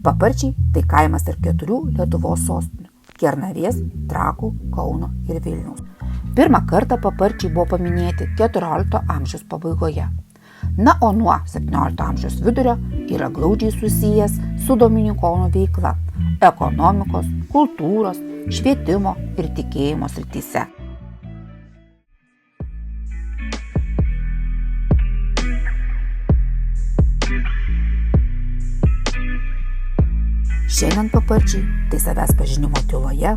Paparčiai tai kaimas tarp 4 Lietuvos sostinių – Kernavės, Trakų, Kauno ir Vilniaus. Pirmą kartą paparčiai buvo paminėti 14 amžiaus pabaigoje. Na, o nuo 17 amžiaus vidurio yra glaudžiai susijęs su dominikonų veikla – ekonomikos, kultūros, švietimo ir tikėjimo srityse. Šiandien paparčiai tai savęs pažinimo tyloje,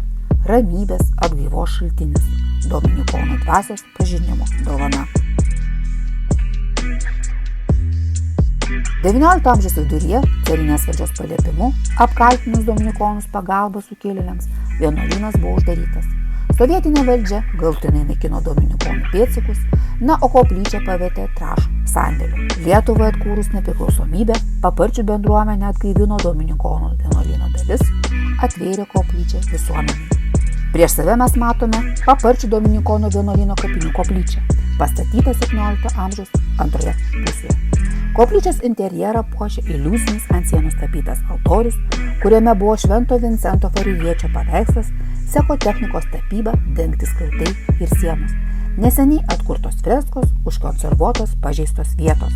ramybės, atgaivos šaltinis, dominikonų dvasios pažinimo dovana. 19 amžiaus viduryje carinės valdžios paliepimu apkaltinus dominikonus pagalbos sukėlėliams vienuolynas buvo uždarytas. Sovietinė valdžia galutinai naikino dominikonų pėdsakus, na, o koplyčią pavertė trąšų sandėliu. Lietuvai atkūrus nepriklausomybę, paparčių bendruomenė atgaivino dominikonų vienuolyno dalis, atvėrė koplyčią visuomenei. Prieš save mes matome paparčių dominikonų vienuolyno kapinių koplyčią, pastatytą 17 amžiaus antroje pusėje. Koplyčios interjerą puošia iliuzinis ant sienos tapytas altorius, kuriame buvo Švento Vincento Farijiečio paveikslas, seko technikos tapyba, dengti skliautai ir sienos. Neseniai atkurtos freskos, užkonservuotos pažeistos vietos.